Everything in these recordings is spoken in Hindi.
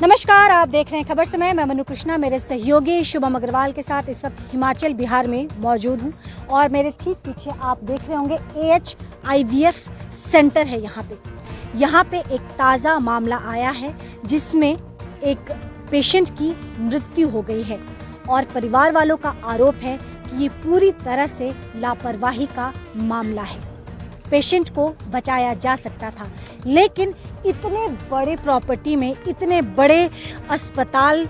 नमस्कार, आप देख रहे हैं खबर समय। मैं मनु कृष्णा मेरे सहयोगी शुभम अग्रवाल के साथ इस वक्त हिमाचल बिहार में मौजूद हूं और मेरे ठीक पीछे आप देख रहे होंगे AH IVF सेंटर है। यहाँ पे एक ताज़ा मामला आया है जिसमें एक पेशेंट की मृत्यु हो गई है और परिवार वालों का आरोप है कि ये पूरी तरह से लापरवाही का मामला है। पेशेंट को बचाया जा सकता था, लेकिन इतने बड़े प्रॉपर्टी में, इतने बड़े अस्पताल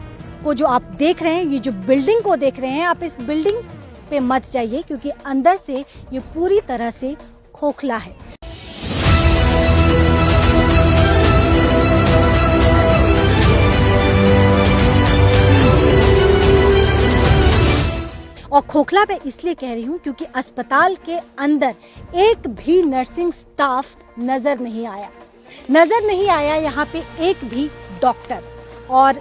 को जो आप देख रहे हैं, ये जो बिल्डिंग को देख रहे हैं, आप इस बिल्डिंग पे मत जाइए क्योंकि अंदर से ये पूरी तरह से खोखला है। और खोखला पे इसलिए कह रही हूँ क्योंकि अस्पताल के अंदर एक भी नर्सिंग स्टाफ नजर नहीं आया यहाँ पे एक भी डॉक्टर। और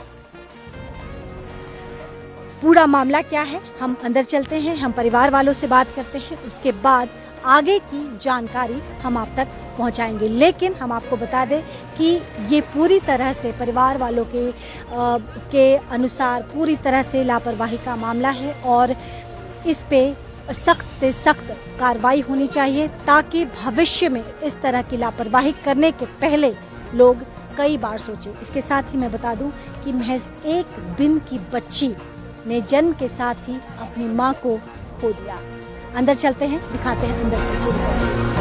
पूरा मामला क्या है, हम अंदर चलते हैं, हम परिवार वालों से बात करते हैं, उसके बाद आगे की जानकारी हम आप तक पहुंचाएंगे। लेकिन हम आपको बता दें कि ये पूरी तरह से परिवार वालों के अनुसार पूरी तरह से लापरवाही का मामला है और इस पे सख्त से सख्त कार्रवाई होनी चाहिए ताकि भविष्य में इस तरह की लापरवाही करने के पहले लोग कई बार सोचें। इसके साथ ही मैं बता दूं कि महज एक दिन की बच्ची ने जन्म के साथ ही अपनी मां को खो दिया। अंदर चलते हैं, दिखाते हैं अंदर की पूरी तस्वीर।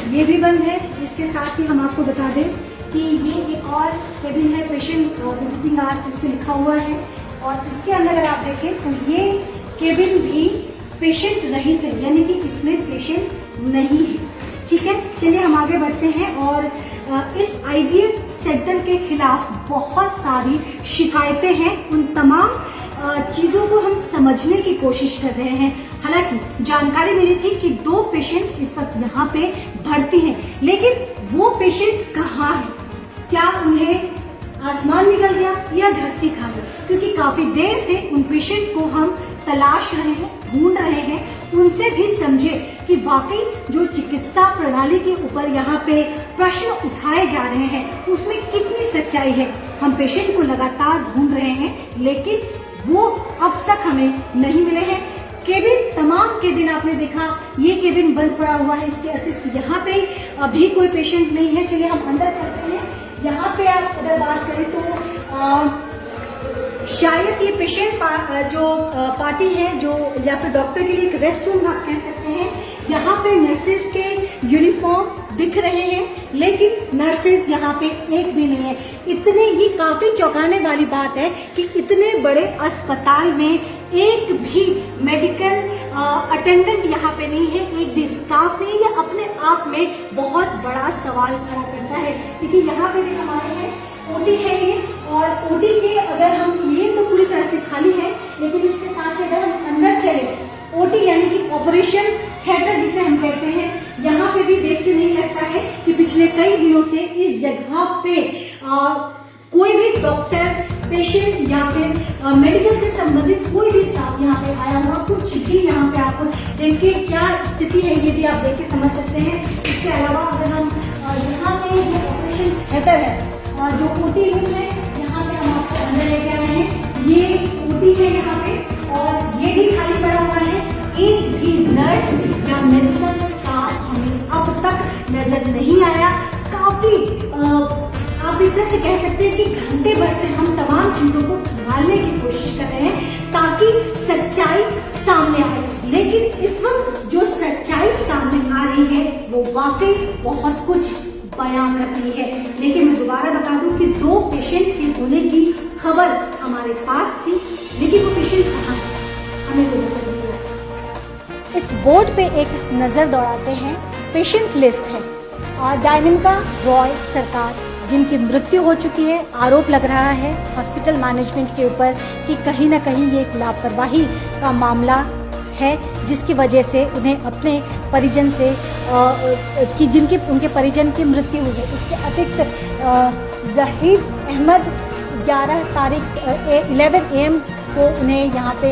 ये भी बंद है। इसके साथ ही हम आपको बता दें कि ये एक और केबिन है, पेशेंट विजिटिंग आवर्स इस पे लिखा हुआ है और इसके अंदर अगर आप देखें तो ये केबिन भी पेशेंट रहित है, यानी कि इसमें पेशेंट नहीं है। ठीक है, चलिए हम आगे बढ़ते हैं। और इस IVF सेंटर के खिलाफ बहुत सारी शिकायतें हैं, उन तमाम चीजों को हम समझने की कोशिश कर रहे हैं। हालांकि जानकारी मिली थी कि 2 पेशेंट इस वक्त यहाँ पे भर्ती हैं, लेकिन वो पेशेंट कहाँ है? क्या उन्हें आसमान निकल गया या धरती खा गई? क्योंकि काफी देर से उन पेशेंट को हम तलाश रहे हैं, ढूंढ रहे हैं। उनसे भी समझे कि वाकई जो चिकित्सा प्रणाली के ऊपर यहाँ पे प्रश्न उठाए जा रहे हैं उसमें कितनी सच्चाई है। हम पेशेंट को लगातार ढूंढ रहे हैं, लेकिन वो अब तक हमें नहीं मिले हैं। केबिन, तमाम केबिन आपने देखा, ये केबिन बंद पड़ा हुआ है। इसके अतिरिक्त यहाँ पे अभी कोई पेशेंट नहीं है। चलिए हम अंदर चलते हैं। यहाँ पे आप अगर बात करें तो शायद ये पेशेंट जो पार्टी है, जो या फिर डॉक्टर के लिए एक रेस्ट रूम आप कह सकते हैं। यहाँ पे नर्सेज के यूनिफॉर्म दिख रहे हैं, लेकिन नर्सेज यहाँ पे एक भी नहीं है। इतने ही काफी चौंकाने वाली बात है कि इतने बड़े अस्पताल में एक भी मेडिकल अटेंडेंट यहाँ पे नहीं है, एक भी स्टाफ नहीं। ये अपने आप में बहुत बड़ा सवाल खड़ा करता है। क्योंकि यहाँ पे भी हमारे हैं OT है ये, और OT के अगर हम ये तो पूरी तरह से खाली है, लेकिन इसके साथ अगर हम अंदर चले, OT यानी कि ऑपरेशन थिएटर जिसे हम कहते हैं, यहाँ पे भी देख के नहीं लगता है कि पिछले कई दिनों से इस जगह पे कोई भी डॉक्टर, पेशेंट या फिर मेडिकल से संबंधित कोई भी स्टाफ यहाँ पे आया हुआ कुछ भी यहाँ पे आपको देख के क्या स्थिति है ये भी आप देख के समझ सकते हैं। इसके अलावा अगर हम यहाँ पे जो ऑपरेशन थिएटर है, जो OT रूम है, यहाँ पे हम आपको अंदर लेके आ रहे हैं। ये OT है यहाँ पे और ये भी खाली पड़ा हुआ है। एक भी नर्स या मेडिकल स्टाफ हमें अब तक नजर नहीं आया। काफी आप एक तरह से कह सकते हैं कि घंटे भर से हम तमाम चीजों को संभालने की कोशिश कर रहे हैं ताकि सच्चाई सामने आए, लेकिन इस वक्त जो सच्चाई सामने आ रही है वो वाकई बहुत कुछ बयां करती है। लेकिन मैं दोबारा बता दूं कि 2 पेशेंट के होने की खबर हमारे पास थी, लेकिन वो पेशेंट कहाँ है हमें तो नजर नहीं आया। इस बोर्ड पे एक नजर दौड़ाते हैं पेशेंट लिस्ट है। डायनेमिका रॉय सरकार, जिनकी मृत्यु हो चुकी है, आरोप लग रहा है हॉस्पिटल मैनेजमेंट के ऊपर कि कहीं ना कहीं ये एक लापरवाही का मामला है, जिसकी वजह से उन्हें अपने परिजन से कि जिनके उनके परिजन की मृत्यु हुई है। इसके अतिरिक्त जहीर अहमद 11 AM को उन्हें यहाँ पे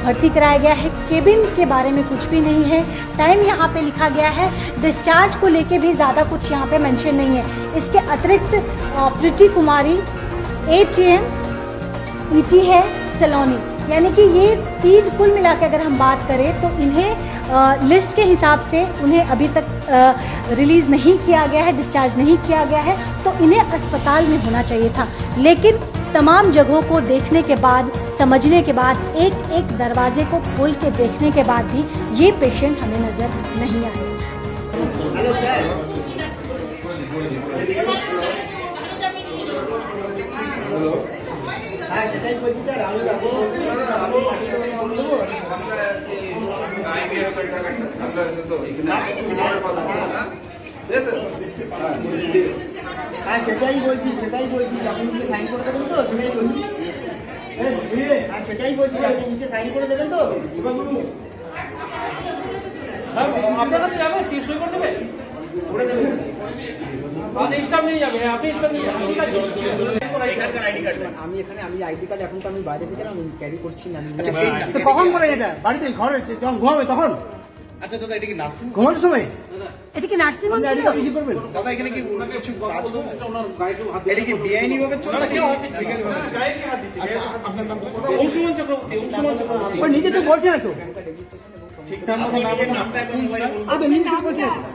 भर्ती कराया गया है। केबिन के बारे में कुछ भी नहीं है, टाइम यहाँ पे लिखा गया है, डिस्चार्ज को लेके भी ज़्यादा कुछ यहाँ पे मेंशन नहीं है। इसके अतिरिक्त प्रीति कुमारी 8 AM ET है सलोनी, यानी कि ये 3 कुल मिला के अगर हम बात करें तो इन्हें लिस्ट के हिसाब से उन्हें अभी तक रिलीज़ नहीं किया गया है, डिस्चार्ज नहीं किया गया है, तो इन्हें अस्पताल में होना चाहिए था। लेकिन तमाम जगहों को देखने के बाद, समझने के बाद, एक एक दरवाजे को खोल के देखने के बाद भी ये पेशेंट हमें नज़र नहीं आए। হ্যাঁ সেটাই বলছি আপনি নিচে সাইন করে দেবেন তো, সেটাই বলছি। হ্যাঁ সেটাই বলছি, আপনি নিচে সাইন করে দেবেন তো। আপনার কাছে যাবে সই করে দেবে, করে দেবেন। স্টাফ নিয়ে যাবে, আপনি স্টাফ নিয়ে যাবেন, ঠিক আছে। আমি আইডি কার্ড এখন তো আমি বাইরে থেকে আমি ক্যারি করছি না। তো কখন করে এটা বাড়িতে ঘরে যখন ঘুমাবে তখন? আচ্ছা দাদা, এটা কি নার্সিং ঘুমানোর সময় এটা কি নার্সিং হোম ছিল? কি করবেন দাদা? এখানে কি কিছু কাজ হবে? ওনার গায়ে কেউ হাত এটা কি বেআইনি ভাবে চলছে? না, কেউ হাত দিচ্ছে না, গায়ে কে হাত দিচ্ছে? আপনার নাম অংশুমান চক্রবর্তী, অংশুমান চক্রবর্তী। ওই নিজে তো বলছে না তো ঠিকঠাক মতো না বলে নামটা এখন মোবাইলে বলুন। আরে নিজে তো বলছে না তো।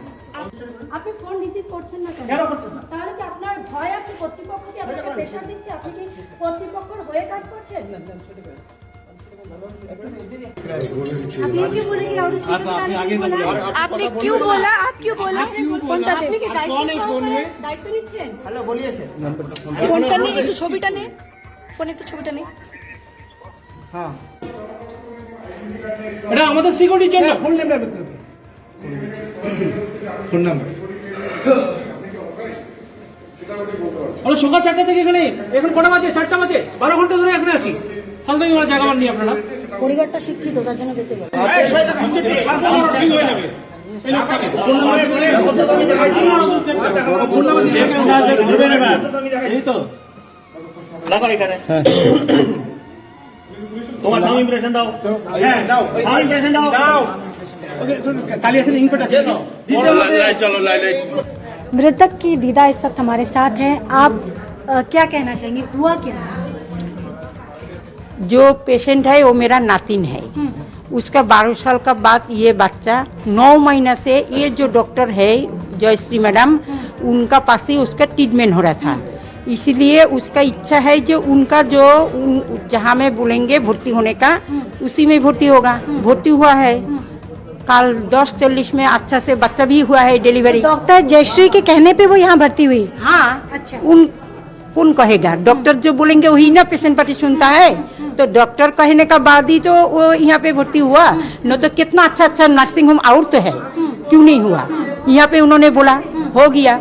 আপনি ফোন রিসিভ করছেন না কেন? কেন করছেন না? তাহলে কি আপনার ভয় আছে কর্তৃপক্ষ কি আপনাকে প্রেশার দিচ্ছে? আপনি কি কর্তৃপক্ষের হয়ে কাজ করছেন? আপনি क्यों बोले कि लाउड स्पीकर पे नहीं बोला? आपने क्यों बोला? आप क्यों बोला? ফোনটা আপনি কি कौन है फोन में? দায়িত্ব নিচ্ছেন? হ্যালো বলিয়ে স্যার। ফোনটা নেই, একটু ছবিটা নেই, ফোনে একটু ছবিটা নেই। হ্যাঁ এটা আমাদের সিকিউরিটির জন্য। ফোন নাম্বার বলতে ফোন নাম্বার আমরা সকাল 4টা থেকে এখানে, এখন কটা বাজে? 4টা বাজে, 12 ঘন্টা ধরে এখানে আছি। ফালতু ওরা জায়গা মান নিয়ে আপনারা পরিবারটা শিক্ষিত, তার জন্য বেঁচে গেল। এই তো লাগা এখানে। তোমার নাম ইমপ্রেশন দাও। হ্যাঁ দাও নাম ইমপ্রেশন দাও। ওকে কালি আছে ইনপুট আছে চলো লাইন। मृतक की दीदा इस वक्त हमारे साथ हैं। आप क्या कहना चाहेंगे, हुआ क्या? जो पेशेंट है वो मेरा नातिन है। उसका 12 साल का बाद ये बच्चा 9 महीना से ये जो डॉक्टर है जयश्री मैडम, उनका पास ही उसका ट्रीटमेंट हो रहा था। इसलिए उसका इच्छा है जो उनका जो जहाँ में बोलेंगे भर्ती होने का उसी में भर्ती होगा। भर्ती हुआ है, कल 10:40 में अच्छा से बच्चा भी हुआ है डिलीवरी। डॉक्टर जयश्री के कहने पे वो यहाँ भर्ती हुई? हाँ अच्छा। कौन कहेगा? डॉक्टर जो बोलेंगे वही ना पेशेंट पार्टी सुनता है। तो डॉक्टर कहने का बाद ही तो वो यहाँ पे भर्ती हुआ, न तो कितना अच्छा अच्छा नर्सिंग होम और तो है, क्यों नहीं हुआ? यहाँ पे उन्होंने बोला हो गया।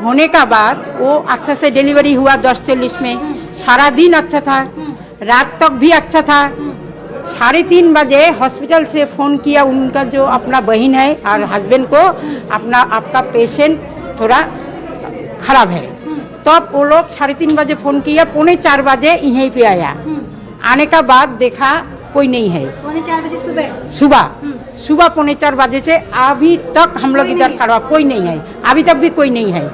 होने का बाद वो अच्छा से डिलीवरी हुआ 10:40 में। सारा दिन अच्छा था, रात तक भी अच्छा था। 3:30 बजे हॉस्पिटल से फ़ोन किया उनका जो अपना बहन है और हस्बैंड को, आपका पेशेंट थोड़ा खराब है। तब वो लोग 3:30 बजे फ़ोन किया, 3:45 बजे यहीं पे आया। आने का बाद देखा कोई नहीं है। 4:45 बजे सुबह 4:45 बजे से अभी तक हम लोग इधर खड़ा, कोई नहीं है, अभी तक भी कोई नहीं है।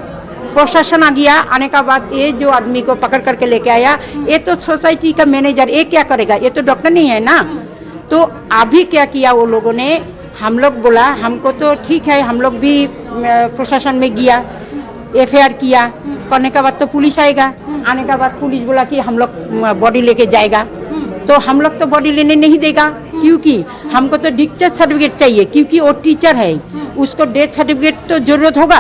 प्रशासन आ गया। आने का बाद ये जो आदमी को पकड़ करके लेके आया, ये तो सोसाइटी का मैनेजर, ये क्या करेगा? ये तो डॉक्टर नहीं है ना। तो अभी क्या किया वो लोगों ने, हम लोग बोला हमको तो ठीक है, हम लोग भी प्रशासन में गया, FIR किया। करने के बाद तो पुलिस आएगा। आने के बाद पुलिस बोला कि हम लोग बॉडी लेके जाएगा। तो हम लोग तो बॉडी लेने नहीं देगा, क्योंकि हमको तो डिस्चार्ज सर्टिफिकेट चाहिए, क्योंकि वो टीचर है, उसको डेथ सर्टिफिकेट तो जरूरत होगा।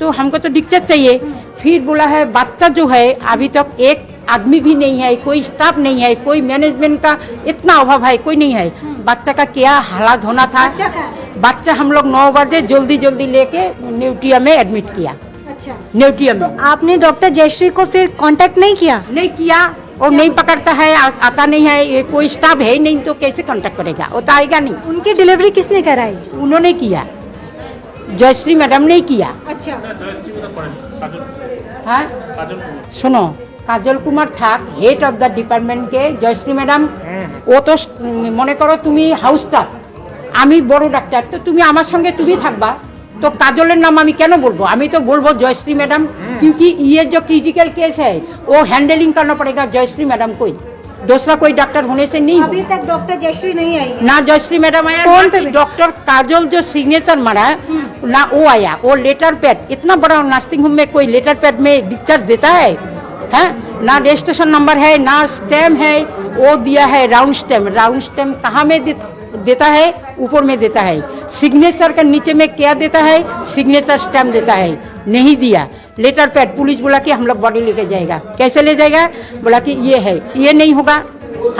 तो हमको तो डिस्चार्ज चाहिए। फिर बोला है बच्चा जो है अभी तक एक आदमी भी नहीं है, कोई स्टाफ नहीं है, कोई मैनेजमेंट का इतना अभाव है, कोई नहीं है। बच्चा का क्या हालात होना था, बच्चा हम लोग 9 बजे जल्दी जल्दी लेके न्यूट्रिया में एडमिट किया। अच्छा, न्यूट्रिया में आपने डॉक्टर जयश्री को फिर कांटेक्ट नहीं किया? नहीं किया, वो नहीं पकड़ता है, आता नहीं है, ये कोई स्टाफ है ही नहीं तो कैसे कांटेक्ट करेगा, वो तो आएगा नहीं। उनकी डिलीवरी किसने कराई? उन्होंने किया, जयश्री मैडम ने किया। अच्छा, हाँ सुनो, काजल कुमार था हेड ऑफ द डिपार्टमेंट के, जयश्री मैडम ও তো মনে করো তুমি হাউস স্টাফ, আমি বড় ডাক্তার, তো তুমি আমার সঙ্গে তুমি থাকবা, तो काजोलेर नाम আমি কেন বলবো, আমি তো বলবো जयश्री मैडम, क्योंकि ये जो क्रिटिकल केस है वो हैंडलिंग करना पड़ेगा जयश्री मैडम को, दूसरा कोई डॉक्टर होने से नहीं। अभी तक डॉक्टर जयश्री नहीं आई है। ना जयश्री मैडम आया, फोन पे डॉक्टर काजल जो सिग्नेचर मारा ना वो आया, वो लेटर पैड, इतना बड़ा नर्सिंग होम में कोई लेटर पैड में डिस्चार्ज देता है? ना रजिस्ट्रेशन नंबर है, ना स्टैम्प है, वो दिया है राउंड स्टैम्प। राउंड स्टैम्प कहाँ में देता है? ऊपर में देता है। सिग्नेचर के नीचे में क्या देता है? सिग्नेचर स्टैम्प देता है, नहीं दिया। लेटर पैड, पुलिस बोला कि हम लोग बॉडी लेके जाएगा, कैसे ले जाएगा? बोला कि ये है, ये नहीं होगा,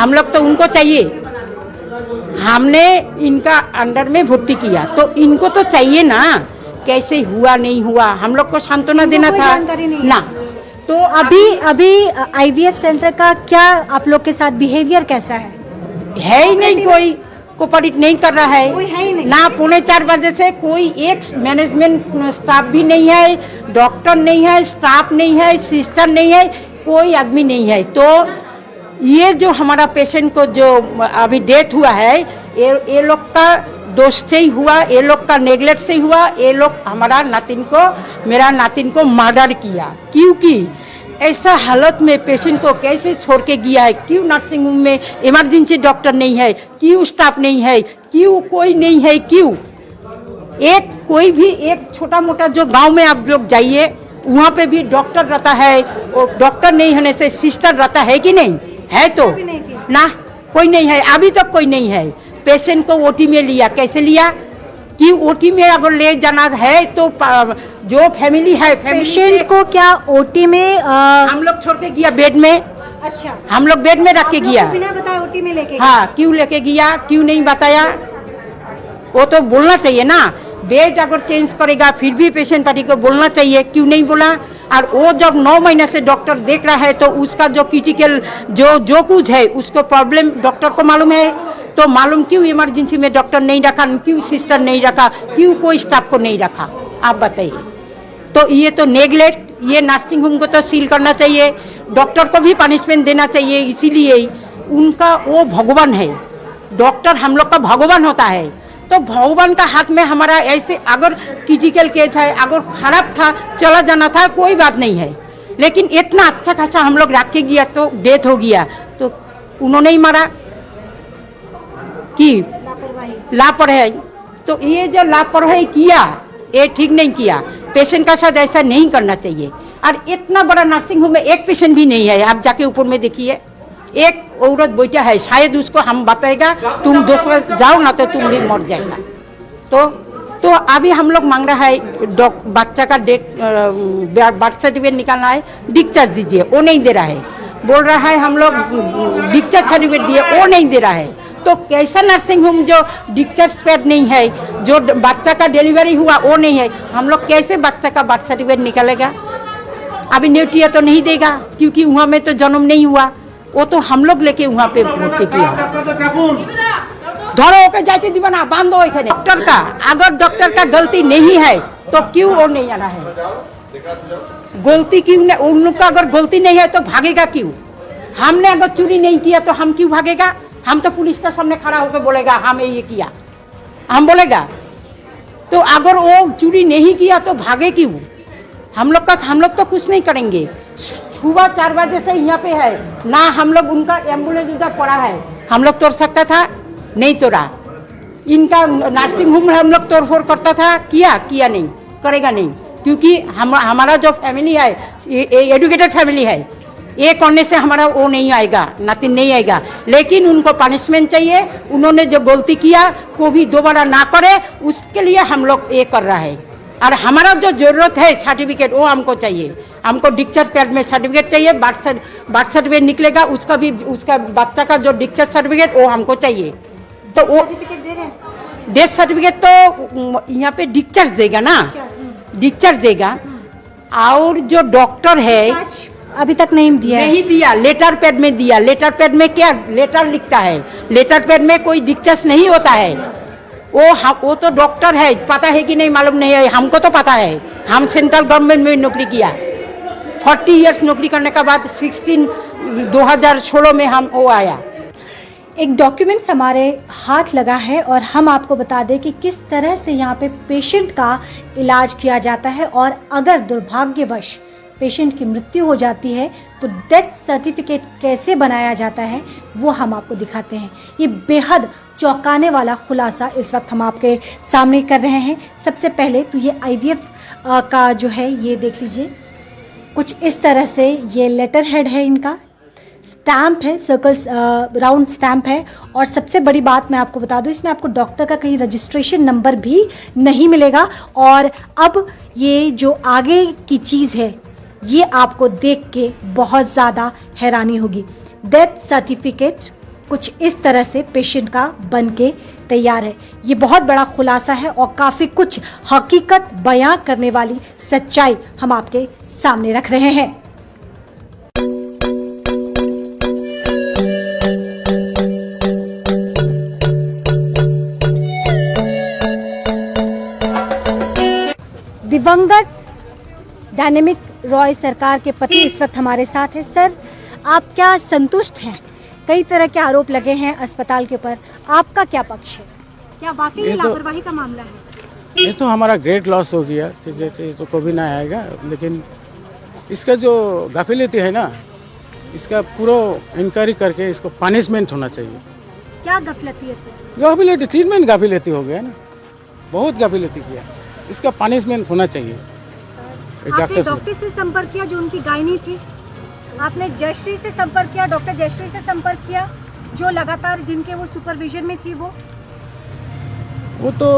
हम लोग तो उनको चाहिए, हमने इनका अंडर में भर्ती किया तो इनको तो चाहिए ना, कैसे हुआ नहीं हुआ, हम लोग को सांत्वना देना कोई था जानकारी नहीं है। ना। तो अभी आईवीएफ सेंटर का क्या आप लोग के साथ बिहेवियर कैसा है? है ही नहीं, कोई कोऑपरेट नहीं कर रहा कोई है ही नहीं। ना 3:45 बजे से कोई एक मैनेजमेंट स्टाफ भी नहीं है, डॉक्टर नहीं है, स्टाफ नहीं है, सिस्टर नहीं है, कोई आदमी नहीं है। तो ये जो हमारा पेशेंट को जो अभी डेथ हुआ है, ये लोग का दोष से ही हुआ, ये लोग का नेगलेक्ट से ही हुआ, ये लोग हमारा नातिन को, मेरा नातिन को मर्डर किया। क्योंकि ऐसा हालत में पेशेंट को कैसे छोड़ के गया है? क्यों नर्सिंग होम में इमरजेंसी डॉक्टर नहीं है? क्यों स्टाफ नहीं है? क्यों कोई नहीं है? क्यों एक कोई भी एक छोटा मोटा जो गांव में आप लोग जाइए, वहाँ पे भी डॉक्टर रहता है, और डॉक्टर नहीं होने से सिस्टर रहता है कि नहीं है? तो ना कोई नहीं है, अभी तक कोई नहीं है। पेशेंट को ओटी में लिया, कैसे लिया? कि ओटी में अगर ले जाना है तो जो फैमिली है, पेशेंट को क्या ओटी में हम लोग छोड़ के गया बेड में, अच्छा, हम लोग बेड में रख के गया। बिना बताए ओटी में लेके? हाँ, क्यों लेके गया, क्यों नहीं बताया? वो तो बोलना चाहिए ना, बेड अगर चेंज करेगा फिर भी पेशेंट पार्टी को बोलना चाहिए, क्यों नहीं बोला? और वो जब 9 महीने से डॉक्टर देख रहा है तो उसका जो क्रिटिकल जो कुछ है उसको प्रॉब्लम डॉक्टर को मालूम है, तो मालूम क्यों इमरजेंसी में डॉक्टर नहीं रखा, क्यों सिस्टर नहीं रखा, क्यों कोई स्टाफ को नहीं रखा? आप बताइए। तो ये तो नेगलेक्ट, ये नर्सिंग होम को तो सील करना चाहिए, डॉक्टर को भी पनिशमेंट देना चाहिए। इसीलिए उनका वो भगवान है, डॉक्टर हम लोग का भगवान होता है, तो भगवान का हाथ में हमारा ऐसे अगर क्रिटिकल केस है, अगर खराब था चला जाना था कोई बात नहीं है, लेकिन इतना अच्छा खासा हम लोग रख के गया तो डेथ हो गया, तो उन्होंने ही मारा कि लापरवाही। तो ये जो लापरवाही किया ये ठीक नहीं किया, पेशेंट का साथ ऐसा नहीं करना चाहिए। और इतना बड़ा नर्सिंग होम में एक पेशेंट भी नहीं है, आप जाके ऊपर में देखिए, एक औरत बैठा है, शायद उसको हम बताएगा तुम दूसरा जाओ ना तो तुम भी मर जाएगा। तो अभी हम लोग मांग रहा है बच्चा का बर्थ सर्टिफिकेट निकालना है, डिस्चार्ज दीजिए, वो नहीं दे रहा है। बोल रहा है हम लोग डिस्चार्ज सर्टिफिकेट दिए, वो नहीं दे रहा है। तो कैसा नर्सिंग होम जो डिस्चार्ज पैड नहीं है, जो बच्चा का डिलीवरी हुआ वो नहीं है, हम लोग कैसे बच्चा का बर्थ सर्टिफिकेट निकालेगा? अभी न्यूट्रिया तो नहीं देगा क्योंकि वहाँ में तो जन्म नहीं हुआ, वो तो हम लोग लेके वहाँ पे भर्ती किया। धरो ओके जाते दीवाना बांधो एखाने। डॉक्टर का अगर डॉक्टर का गलती नहीं है तो क्यों वो नहीं आ रहा है? गलती क्यों नहीं? उन लोग का अगर गलती नहीं है तो भागेगा क्यों? हमने अगर चोरी नहीं किया तो हम क्यों भागेगा? हम तो पुलिस के सामने खड़ा होकर बोलेगा हमें ये किया, हम बोलेगा। तो अगर वो चोरी नहीं किया तो भागे क्यों? हम लोग तो कुछ नहीं करेंगे। सुबह 4 बजे से यहाँ पे है ना, हम लोग उनका एम्बुलेंस उधर पड़ा है, हम लोग तोड़ सकता था, नहीं तोड़ा। इनका नर्सिंग होम हम लोग तोड़फोड़ करता था, किया नहीं, करेगा नहीं, क्योंकि हमारा जो फैमिली है एजुकेटेड फैमिली है, ये करने से हमारा वो नहीं आएगा, नातिन नहीं आएगा। लेकिन उनको पनिशमेंट चाहिए, उन्होंने जो गलती किया वो भी दोबारा ना करे, उसके लिए हम लोग ये कर रहा है। और हमारा जो जरूरत है सर्टिफिकेट वो हमको चाहिए, हमको डिस्चार्ज पैड में सर्टिफिकेट चाहिए, बर्थ सर्टिफिकेट निकलेगा उसका भी, उसका बच्चा का जो डिस्चार्ज सर्टिफिकेट वो हमको चाहिए। तो वो सर्टिफिकेट दे रहे हैं? डेथ सर्टिफिकेट तो यहाँ पे डिस्चार्ज देगा ना, डिस्चार्ज देगा। और जो डॉक्टर है अभी तक नहीं दिया है। नहीं दिया, लेटर पैड में दिया। लेटर पैड में क्या लेटर लिखता है, लेटर पैड में कोई डिस्चार्ज नहीं होता है। वो तो डॉक्टर है, पता है कि नहीं मालूम नहीं है, हमको तो पता है। हम सेंट्रल गवर्नमेंट में नौकरी किया, 40 इयर्स नौकरी करने के बाद 2016 में हम वो आया। एक डॉक्यूमेंट्स हमारे हाथ लगा है और हम आपको बता दें कि किस तरह से यहाँ पे पेशेंट का इलाज किया जाता है, और अगर दुर्भाग्यवश पेशेंट की मृत्यु हो जाती है तो डेथ सर्टिफिकेट कैसे बनाया जाता है वो हम आपको दिखाते हैं। ये बेहद चौंकाने वाला खुलासा इस वक्त हम आपके सामने कर रहे हैं। सबसे पहले तो ये IVF का जो है ये देख लीजिए, कुछ इस तरह से ये लेटर हेड है, इनका स्टैम्प है, सर्कल राउंड स्टैम्प है। और सबसे बड़ी बात मैं आपको बता दूं, इसमें आपको डॉक्टर का कहीं रजिस्ट्रेशन नंबर भी नहीं मिलेगा। और अब ये जो आगे की चीज़ है ये आपको देख के बहुत ज़्यादा हैरानी होगी। डेथ सर्टिफिकेट कुछ इस तरह से पेशेंट का बन के तैयार है। ये बहुत बड़ा खुलासा है और काफ़ी कुछ हकीकत बयां करने वाली सच्चाई हम आपके सामने रख रहे हैं। दिवंगत डायनेमिक रॉय सरकार के पति इस वक्त हमारे साथ है। सर, आप क्या संतुष्ट हैं? कई तरह के आरोप लगे हैं अस्पताल के ऊपर, आपका क्या पक्ष है? क्या वाकई ये तो- लापरवाही का मामला है? ये तो हमारा ग्रेट लॉस हो गया, ठीक है, ये तो कभी ना आएगा। लेकिन इसका जो गाफिलती है ना, इसका पूरा इंक्वायरी करके इसको पनिशमेंट होना चाहिए। क्या गफलती है सर? गाफिलती, ट्रीटमेंट गाफिलती हो गया ना, बहुत गाफिलती किया, इसका पनिशमेंट होना चाहिए। आपने डॉक्टर से संपर्क किया जो उनकी गायनी थी? आपने जयश्री से संपर्क किया, डॉक्टर जयश्री से संपर्क किया जो लगातार जिनके वो सुपरविजन में थी? वो तो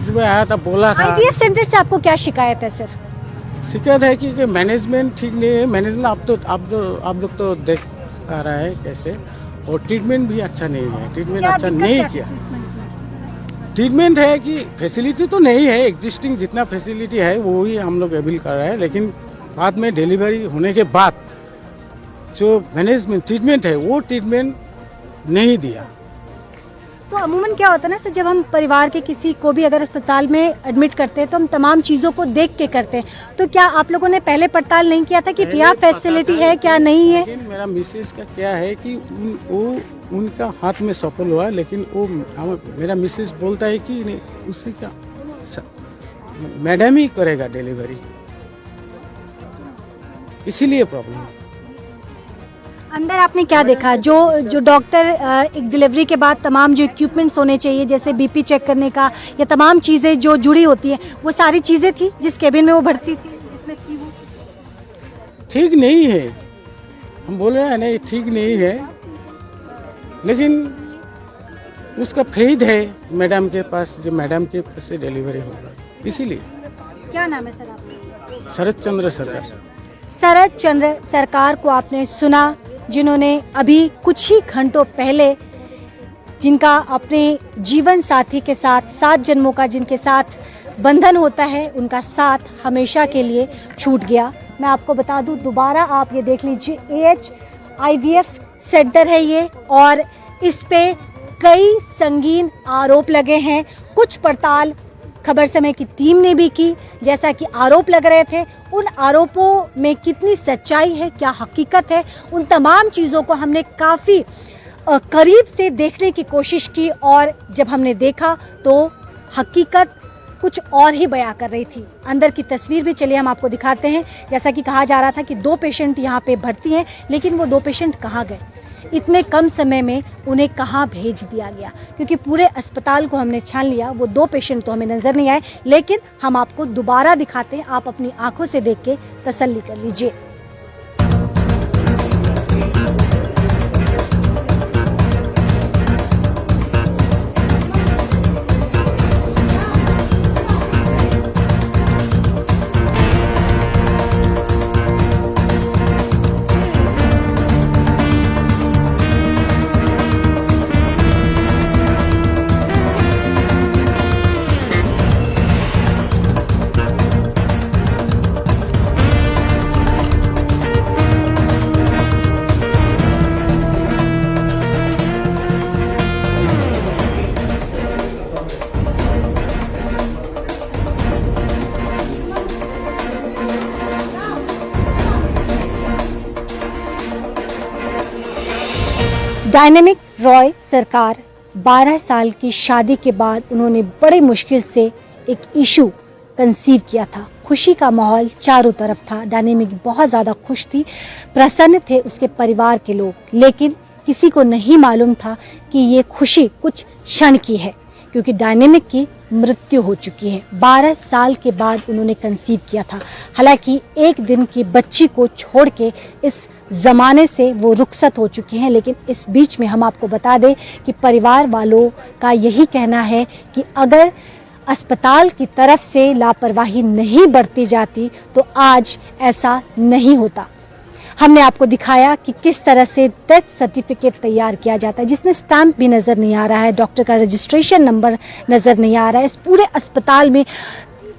जब आया था बोला था। IVF सेंटर से आपको क्या शिकायत है सर? शिकायत है कि मैनेजमेंट ठीक नहीं है। मैनेजमेंट आप लोग तो देख आ रहा है कैसे, और ट्रीटमेंट भी अच्छा नहीं है, ट्रीटमेंट क्या अच्छा दिक्कत नहीं क्या किया। है? ट्रीटमेंट है कि फैसिलिटी तो नहीं है, एग्जिस्टिंग जितना फैसिलिटी है वो ही हम लोग अवेल कर रहे हैं, लेकिन बाद में डिलीवरी होने के बाद जो मैनेजमेंट ट्रीटमेंट है वो ट्रीटमेंट नहीं दिया। तो अमूमन क्या होता है ना सर, जब हम परिवार के किसी को भी अगर अस्पताल में एडमिट करते हैं तो हम तमाम चीज़ों को देख के करते हैं। तो क्या आप लोगों ने पहले पड़ताल नहीं किया था कि क्या फैसिलिटी है क्या नहीं है? लेकिन मेरा मिसेज का क्या है कि उनका हाथ में सफल हुआ, लेकिन वो मेरा मिसेज बोलता है कि नहीं, उससे क्या मैडम ही करेगा डिलीवरी, इसीलिए प्रॉब्लम है। अंदर आपने क्या देखा? जो डॉक्टर एक डिलीवरी के बाद तमाम जो इक्विपमेंट्स होने चाहिए, जैसे BP चेक करने का या तमाम चीज़ें जो जुड़ी होती हैं, वो सारी चीज़ें थी जिस केबिन में वो भर्ती थी, जिसमें थी वो? ठीक नहीं है, हम बोल रहे हैं नहीं ठीक नहीं है, लेकिन उसका फेद है मैडम के पास, जो मैडम के पास से डिलीवरी होगा, इसीलिए। क्या नाम है सर आपका? शरद चंद्र सरकार। शरद चंद्र सरकार को आपने सुना, जिन्होंने अभी कुछ ही घंटों पहले जिनका अपने जीवन साथी के साथ 7 जन्मों का जिनके साथ बंधन होता है, उनका साथ हमेशा के लिए छूट गया। मैं आपको बता दूं, दोबारा आप ये देख लीजिए, AH IVF सेंटर है ये, और इस पे कई संगीन आरोप लगे हैं। कुछ पड़ताल खबर समय की टीम ने भी की, जैसा कि आरोप लग रहे थे, उन आरोपों में कितनी सच्चाई है, क्या हकीकत है, उन तमाम चीज़ों को हमने काफ़ी करीब से देखने की कोशिश की, और जब हमने देखा तो हकीकत कुछ और ही बयां कर रही थी। अंदर की तस्वीर भी चलिए हम आपको दिखाते हैं। जैसा कि कहा जा रहा था कि 2 पेशेंट यहाँ पे भर्ती हैं, लेकिन वो 2 पेशेंट कहाँ गए? इतने कम समय में उन्हें कहाँ भेज दिया गया? क्योंकि पूरे अस्पताल को हमने छान लिया, वो 2 पेशेंट तो हमें नज़र नहीं आए, लेकिन हम आपको दोबारा दिखाते हैं, आप अपनी आंखों से देख के तसल्ली कर लीजिए। डायनेमिक रॉय सरकार 12 साल की शादी के बाद उन्होंने बड़े मुश्किल से एक इशू कंसीव किया था। खुशी का माहौल चारों तरफ था। डायनेमिक बहुत ज़्यादा खुश थी, प्रसन्न थे उसके परिवार के लोग, लेकिन किसी को नहीं मालूम था कि ये खुशी कुछ क्षण की है, क्योंकि डायनेमिक की मृत्यु हो चुकी है। 12 साल के बाद उन्होंने कंसीव किया था। हालांकि एक दिन की बच्ची को छोड़ के इस ज़माने से वो रुखसत हो चुके हैं, लेकिन इस बीच में हम आपको बता दें कि परिवार वालों का यही कहना है कि अगर अस्पताल की तरफ से लापरवाही नहीं बरती जाती तो आज ऐसा नहीं होता। हमने आपको दिखाया कि किस तरह से डेथ सर्टिफिकेट तैयार किया जाता है, जिसमें स्टैंप भी नज़र नहीं आ रहा है, डॉक्टर का रजिस्ट्रेशन नंबर नज़र नहीं आ रहा है। इस पूरे अस्पताल में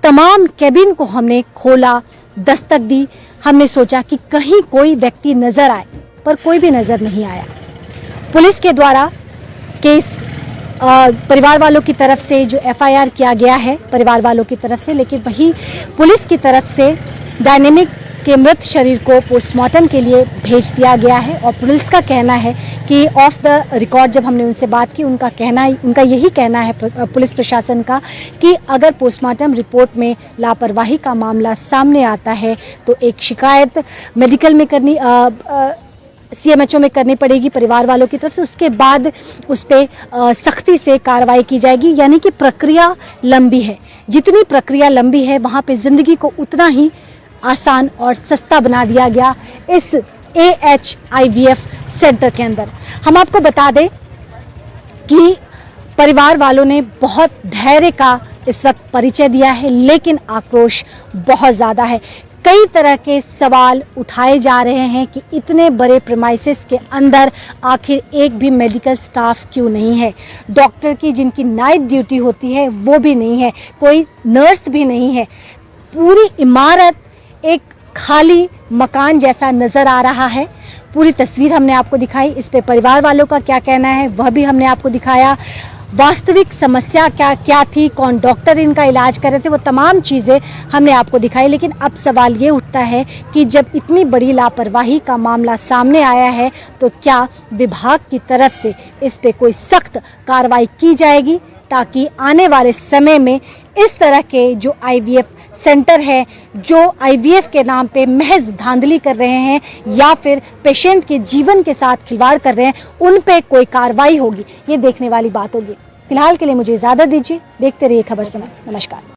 तमाम कैबिन को हमने खोला, दस्तक दी, हमने सोचा कि कहीं कोई व्यक्ति नज़र आए, पर कोई भी नज़र नहीं आया। पुलिस के द्वारा केस परिवार वालों की तरफ से जो FIR किया गया है परिवार वालों की तरफ से, लेकिन वही पुलिस की तरफ से डायनेमिक के मृत शरीर को पोस्टमार्टम के लिए भेज दिया गया है। और पुलिस का कहना है कि ऑफ द रिकॉर्ड जब हमने उनसे बात की, उनका यही कहना है पुलिस प्रशासन का कि अगर पोस्टमार्टम रिपोर्ट में लापरवाही का मामला सामने आता है तो एक शिकायत मेडिकल में करनी CMHO में करनी पड़ेगी परिवार वालों की तरफ से। उसके बाद उस पर सख्ती से कार्रवाई की जाएगी, यानी कि प्रक्रिया लंबी है। जितनी प्रक्रिया लंबी है वहाँ पे ज़िंदगी को उतना ही आसान और सस्ता बना दिया गया इस AHIVF सेंटर के अंदर। हम आपको बता दें कि परिवार वालों ने बहुत धैर्य का इस वक्त परिचय दिया है, लेकिन आक्रोश बहुत ज़्यादा है। कई तरह के सवाल उठाए जा रहे हैं कि इतने बड़े प्रेमाइसेस के अंदर आखिर एक भी मेडिकल स्टाफ क्यों नहीं है, डॉक्टर की जिनकी नाइट ड्यूटी होती है वो भी नहीं है, कोई नर्स भी नहीं है। पूरी इमारत एक खाली मकान जैसा नज़र आ रहा है। पूरी तस्वीर हमने आपको दिखाई, इस पे परिवार वालों का क्या कहना है वह भी हमने आपको दिखाया। वास्तविक समस्या क्या थी, कौन डॉक्टर इनका इलाज कर रहे थे, वो तमाम चीज़ें हमने आपको दिखाई। लेकिन अब सवाल ये उठता है कि जब इतनी बड़ी लापरवाही का मामला सामने आया है तो क्या विभाग की तरफ से इस पे कोई सख्त कार्रवाई की जाएगी, ताकि आने वाले समय में इस तरह के जो IVF सेंटर है, जो IVF के नाम पे महज धांधली कर रहे हैं या फिर पेशेंट के जीवन के साथ खिलवाड़ कर रहे हैं, उन पे कोई कार्रवाई होगी, ये देखने वाली बात होगी। फिलहाल के लिए मुझे इजाज़त दीजिए, देखते रहिए खबर समय। नमस्कार।